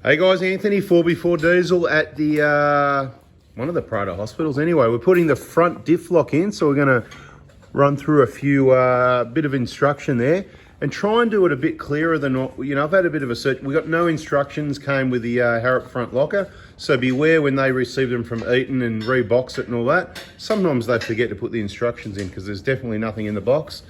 Hey guys, Anthony, 4x4 Diesel at the one of the Prado hospitals. Anyway, we're putting the front diff lock in, so we're going to run through a few bit of instruction there and try and do it a bit clearer than what, you know, I've had a bit of a search. We got no instructions came with the HARROP front locker, so beware when they receive them from EATON and rebox it and all that. Sometimes they forget to put the instructions in because there's definitely nothing in the box.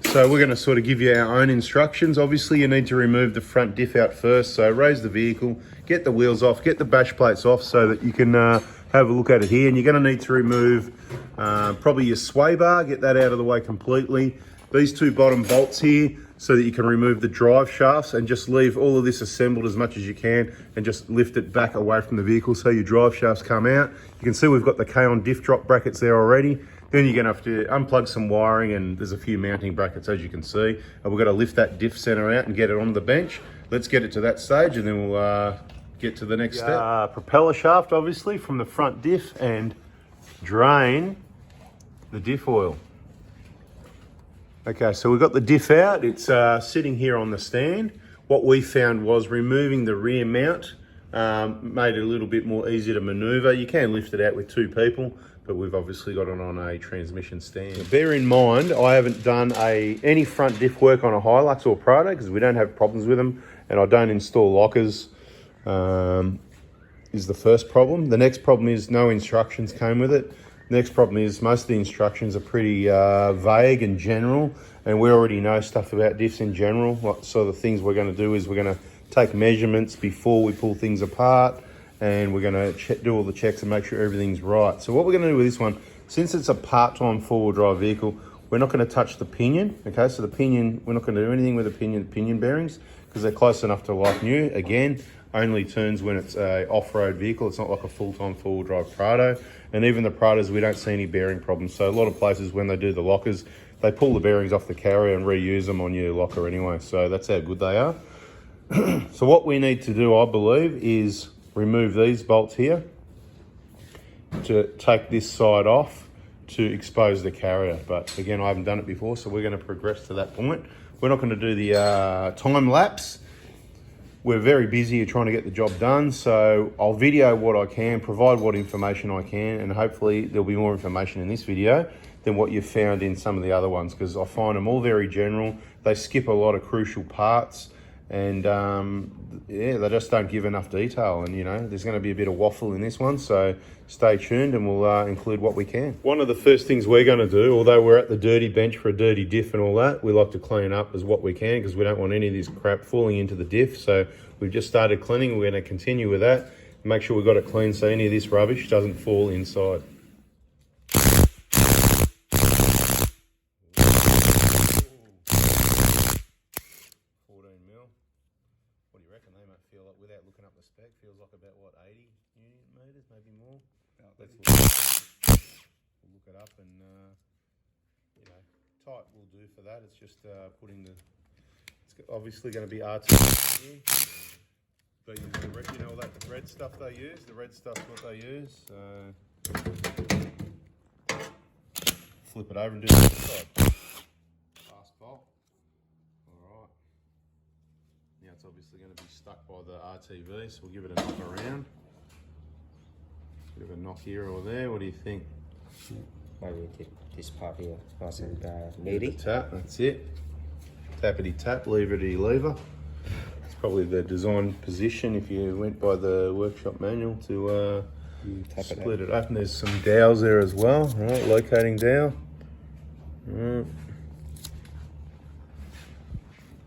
So we're going to sort of give you our own instructions. Obviously you need to remove the front diff out first. So raise the vehicle, get the wheels off, get the bash plates off so that you can have a look at it here. And you're going to need to remove probably your sway bar, get that out of the way completely. These two bottom bolts here so that you can remove the drive shafts and just leave all of this assembled as much as you can and just lift it back away from the vehicle so your drive shafts come out. You can see we've got the K-on diff drop brackets there already. Then you're going to have to unplug some wiring and there's a few mounting brackets as you can see. And we've got to lift that diff center out and get it on the bench. Let's get it to that stage and then we'll get to the next step. Propeller shaft obviously from the front diff and drain the diff oil. Okay, so we've got the diff out. It's sitting here on the stand. What we found was removing the rear mount made it a little bit more easy to maneuver. You can lift it out with two people, but we've obviously got it on a transmission stand. Now, bear in mind, I haven't done any front diff work on a HILUX or Prado because we don't have problems with them, and I don't install lockers, is the first problem. The next problem is no instructions came with it. Next problem is most of the instructions are pretty vague and general, and we already know stuff about diffs in general. So the things we're going to do is we're going to take measurements before we pull things apart, and we're going to do all the checks and make sure everything's right. So what we're going to do with this one, since it's a part-time four-wheel drive vehicle, we're not going to touch the pinion. Okay, so the pinion, we're not going to do anything with the pinion bearings because they're close enough to like new. Again, only turns when it's a off-road vehicle. It's not like a full-time four-wheel drive Prado. And even the Prados, we don't see any bearing problems. So a lot of places when they do the lockers, they pull the bearings off the carrier and reuse them on your locker anyway. So that's how good they are. So what we need to do, I believe, is remove these bolts here to take this side off to expose the carrier. But again, I haven't done it before, so we're going to progress to that point. We're not going to do the time lapse. We're very busy trying to get the job done, so I'll video what I can, provide what information I can, and hopefully there'll be more information in this video than what you've found in some of the other ones, because I find them all very general. They skip a lot of crucial parts, and yeah, they just don't give enough detail. And you know, there's going to be a bit of waffle in this one, so stay tuned and we'll include what we can. One of the first things we're going to do, although we're at the dirty bench for a dirty diff and all that, we like to clean up as what we can because we don't want any of this crap falling into the diff. So we've just started cleaning. We're going to continue with that. Make sure we've got it clean so any of this rubbish doesn't fall inside. What do you reckon? They might feel like, without looking up the spec, feels like about what, 80 unit meters, maybe more. Let's we'll look it up, and you know, tight will do for that. It's just putting the. It's obviously going to be RT here, but you know all that red stuff they use. The red stuff's what they use. Flip it over and do the other side. Fast bolt. Now it's obviously going to be stuck by the RTV, so we'll give it a knock around. Bit of a knock here or there. What do you think? Maybe this part here, nice and needy. Tap, that's it. Tappity tap, leverity lever. It's probably the design position if you went by the workshop manual to split it up. And there's some dowels there as well. All right, locating dowel. All right.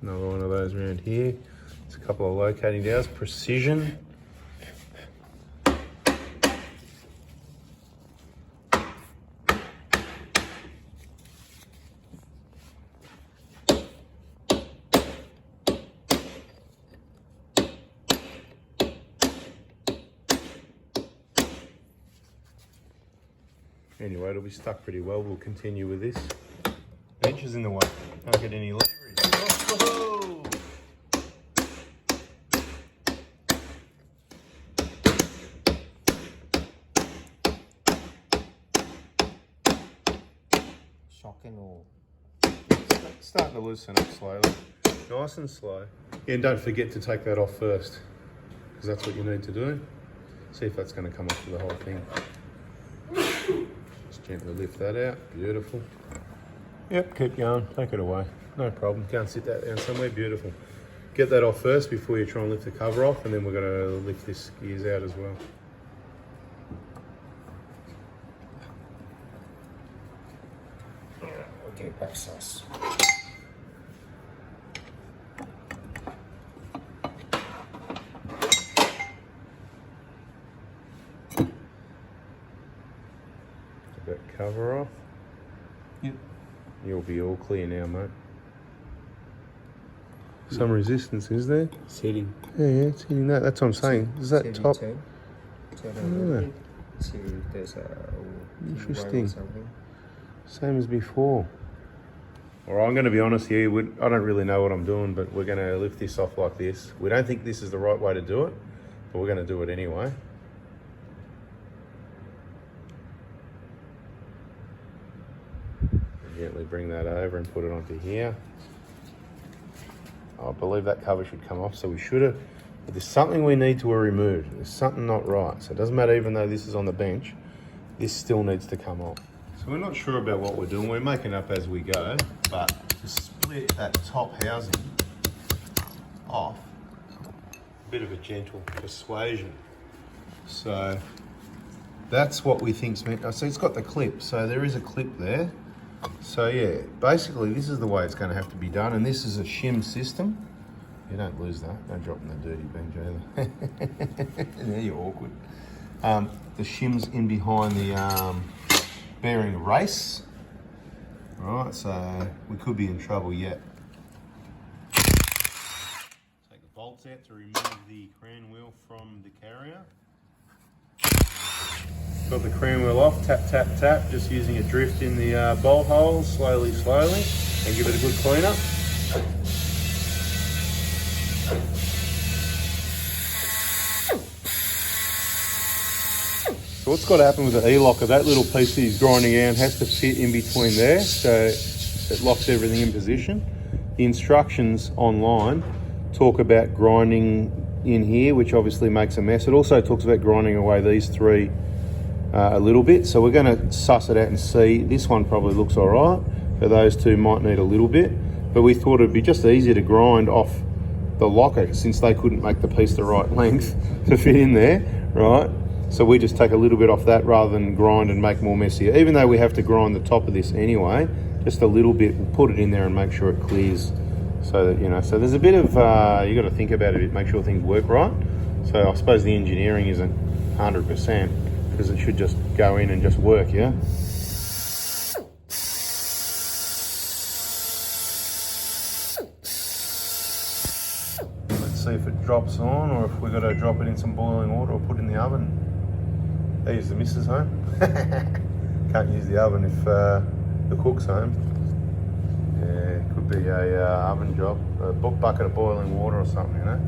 Another one of those around here. It's a couple of locating dowels. Precision. Anyway, it'll be stuck pretty well. We'll continue with this. Bench is in the way. Can't get any leverage. Oh! Shocking or starting to loosen up slowly. Nice and slow. Yeah, and don't forget to take that off first, because because that's what you need to do. See if that's going to come off for the whole thing. Just gently lift that out. Beautiful. Yep, keep going. Take it away. No problem. Go and sit that down somewhere. Beautiful. Get that off first before you try and lift the cover off, and then we're going to lift this gears out as well. Okay, back sauce. Get that cover off. Yep. You'll be all clear now, mate. Some resistance, is there? Sitting. Yeah, it's hitting that. That's what I'm saying. Is that Sitting top? turn. Turn Yeah. over. See if there's a Interesting. or something. Same as before. All right, I'm going to be honest here. I don't really know what I'm doing, but we're going to lift this off like this. We don't think this is the right way to do it, but we're going to do it anyway. Gently bring that over and put it onto here. I believe that cover should come off, so we should have. But there's something we need to remove. There's something not right. So it doesn't matter, even though this is on the bench, this still needs to come off. So we're not sure about what we're doing. We're making up as we go, but to split that top housing off, a bit of a gentle persuasion. So that's what we think's meant. So it's got the clip. So there is a clip there. So yeah, basically this is the way it's going to have to be done, and this is a shim system. You don't lose that. Don't drop in the dirty bench either. Now you're awkward. The shim's in behind the bearing race. Right, so we could be in trouble yet. Take the bolts out to remove the crown wheel from the carrier. Got the crown wheel off, tap, tap, tap, just using a drift in the bolt holes, slowly, slowly, and give it a good clean up. So what's got to happen with the E-locker, that little piece that he's grinding out has to fit in between there, so it locks everything in position. The instructions online talk about grinding in here, which obviously makes a mess. It also talks about grinding away these three a little bit, so we're going to suss it out and see. This one probably looks all right, but those two might need a little bit. But we thought it'd be just easier to grind off the locker since they couldn't make the piece the right length to fit in there, right? So we just take a little bit off that rather than grind and make more messier. Even though we have to grind the top of this anyway, just a little bit, we'll put it in there and make sure it clears. So that, you know, so there's a bit of, you got to think about it a bit, make sure things work right. So I suppose the engineering isn't 100%, because it should just go in and just work, yeah? Let's see if it drops on, or if we've got to drop it in some boiling water or put it in the oven. There's the missus home. Can't use the oven if the cook's home. Yeah, could be a oven job. A bucket of boiling water or something, you know?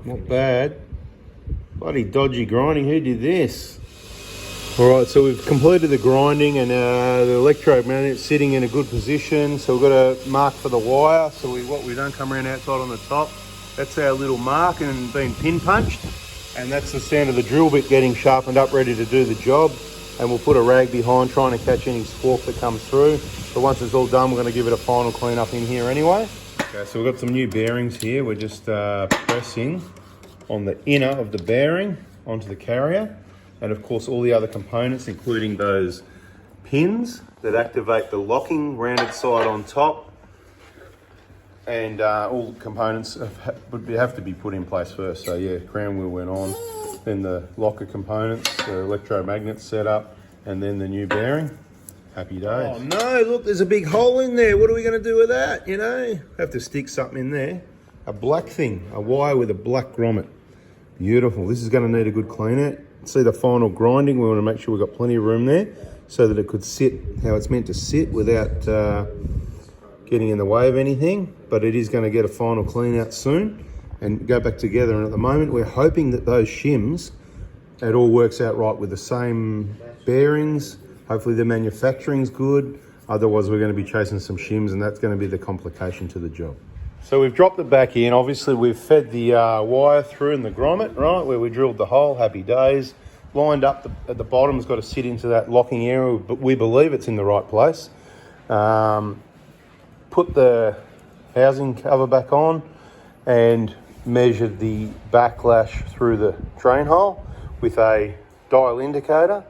Not bad. Bloody dodgy grinding. Who did this? All right, so we've completed the grinding, and the electrode magnet's sitting in a good position. So we've got a mark for the wire. So what we've done, come around outside on the top. That's our little mark and been pin punched. And that's the sound of the drill bit getting sharpened up, ready to do the job. And we'll put a rag behind, trying to catch any squawk that comes through. But once it's all done, we're going to give it a final clean up in here anyway. Okay, so we've got some new bearings here. We're just pressing on the inner of the bearing onto the carrier, and of course all the other components, including those pins that activate the locking rounded side on top, and all components would have to be put in place first. So yeah, crown wheel went on, then the locker components, the electromagnet set up, and then the new bearing. Happy days. Oh no, look, there's a big hole in there. What are we going to do with that, you know? Have to stick something in there. A black thing, a wire with a black grommet. Beautiful. This is going to need a good clean out. See the final grinding, we want to make sure we've got plenty of room there so that it could sit how it's meant to sit without getting in the way of anything. But it is going to get a final clean out soon. and go back together. And at the moment, we're hoping that those shims, it all works out right with the same bearings. Hopefully the manufacturing's good. Otherwise, we're going to be chasing some shims, and that's going to be the complication to the job. So we've dropped it back in. Obviously, we've fed the wire through in the grommet, right, where we drilled the hole. Happy days. Lined up at the bottom, it's got to sit into that locking area, but we believe it's in the right place. Put the housing cover back on and measured the backlash through the drain hole with a dial indicator,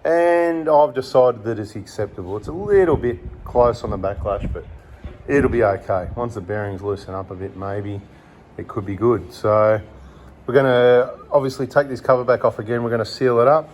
and I've decided that it's acceptable. It's a little bit close on the backlash, but it'll be okay. Once the bearings loosen up a bit, maybe it could be good. So we're going to obviously take this cover back off again. We're going to seal it up,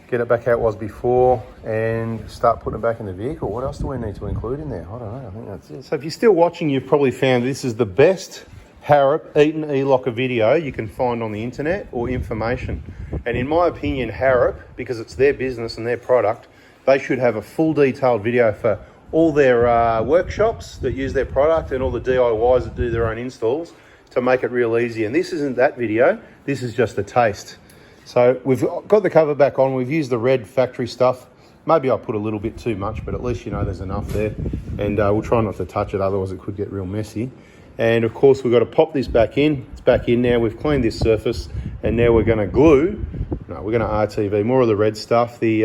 get it back how it was before, and start putting it back in the vehicle. What else do we need to include in there? I don't know. I think that's it. So if you're still watching, you've probably found this is the best HARROP EATON E-LOCKER video you can find on the internet or information. And in my opinion, HARROP, because it's their business and their product, they should have a full detailed video for all their workshops that use their product and all the DIYs that do their own installs to make it real easy. And this isn't that video, this is just a taste. So we've got the cover back on, we've used the red factory stuff. Maybe I put a little bit too much, but at least you know there's enough there. And we'll try not to touch it, otherwise it could get real messy. And of course, we've got to pop this back in. It's back in now. We've cleaned this surface, and now we're going to glue. No, we're going to RTV more of the red stuff. The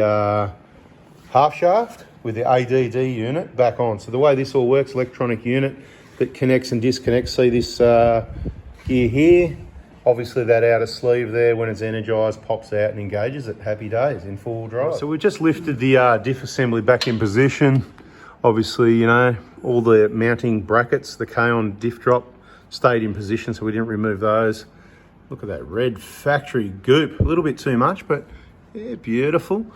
half shaft with the ADD unit back on. So the way this all works, electronic unit that connects and disconnects. See this gear here? Obviously that outer sleeve there, when it's energized, pops out and engages it. Happy days in full drive. So we just lifted the diff assembly back in position. Obviously, you know, all the mounting brackets, the K-on diff drop stayed in position, so we didn't remove those. Look at that red factory goop. A little bit too much, but yeah, beautiful.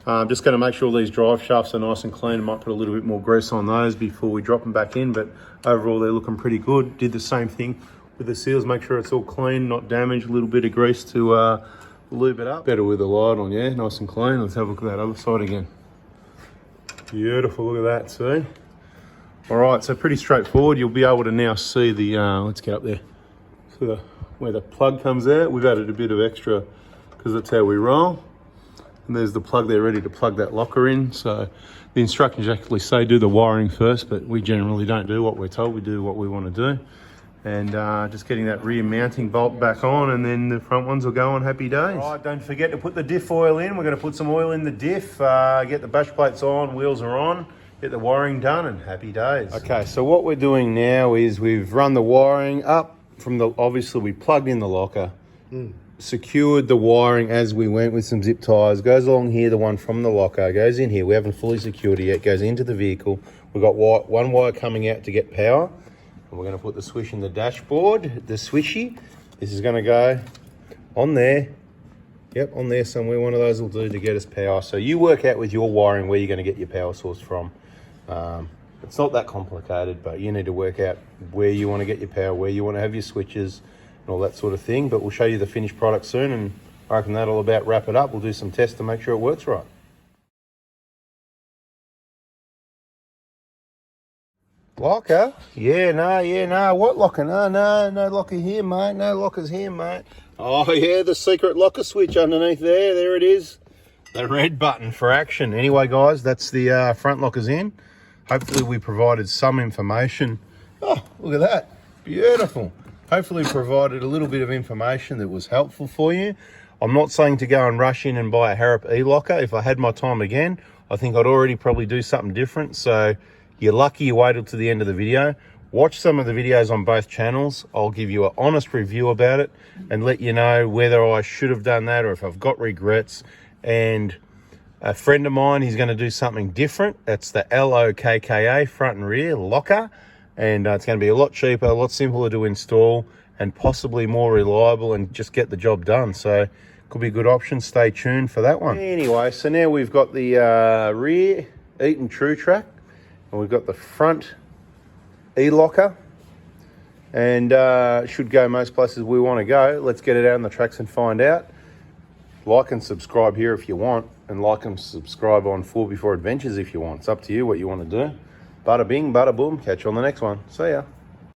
I'm just going to make sure all these drive shafts are nice and clean. I might put a little bit more grease on those before we drop them back in, but overall they're looking pretty good. Did the same thing with the seals, make sure it's all clean, not damaged. A little bit of grease to lube it up. Better with the light on, yeah, nice and clean. Let's have a look at that other side again. Beautiful, look at that, see? All right, so pretty straightforward. You'll be able to now see the, let's get up there. So where the plug comes out, we've added a bit of extra because that's how we roll. And there's the plug there ready to plug that locker in. So the instructions actually say do the wiring first, but we generally don't do what we're told. We do what we want to do. And just getting that rear mounting bolt back on, and then the front ones will go on. Happy days. All right, don't forget to put the diff oil in. We're going to put some oil in the diff, get the bash plates on, wheels are on, get the wiring done, and happy days. Okay, so what we're doing now is we've run the wiring up from the, obviously we plugged in the locker, secured the wiring as we went with some zip ties, goes along here, the one from the locker, goes in here. We haven't fully secured it yet, goes into the vehicle. We've got one wire coming out to get power. And we're going to put the swish in the dashboard, the swishy. This is going to go on there. Yep, on there somewhere. One of those will do to get us power. So you work out with your wiring where you're going to get your power source from. It's not that complicated, but you need to work out where you want to get your power, where you want to have your switches and all that sort of thing. But we'll show you the finished product soon, and I reckon that'll about wrap it up. We'll do some tests to make sure it works right. Locker? Yeah, no. What locker? No locker here, mate. No lockers here, mate. Oh, yeah, the secret locker switch underneath there. There it is. The red button for action. Anyway, guys, that's the front lockers in. Hopefully we provided some information. Oh, look at that. Beautiful. Hopefully we provided a little bit of information that was helpful for you. I'm not saying to go and rush in and buy a HARROP E-LOCKER. If I had my time again, I think I'd already probably do something different. So you're lucky you waited to the end of the video. Watch some of the videos on both channels. I'll give you an honest review about it and let you know whether I should have done that or if I've got regrets. And a friend of mine, he's going to do something different. That's the ELOCKER front and rear locker. And it's going to be a lot cheaper, a lot simpler to install, and possibly more reliable and just get the job done. So could be a good option. Stay tuned for that one. Anyway, so now we've got the rear EATON True Track. And we've got the front E-LOCKER, and should go most places we want to go. Let's get it out on the tracks and find out. Like and subscribe here if you want, and like and subscribe on 4 Before Adventures if you want. It's up to you what you want to do. Bada bing, bada boom. Catch you on the next one. See ya.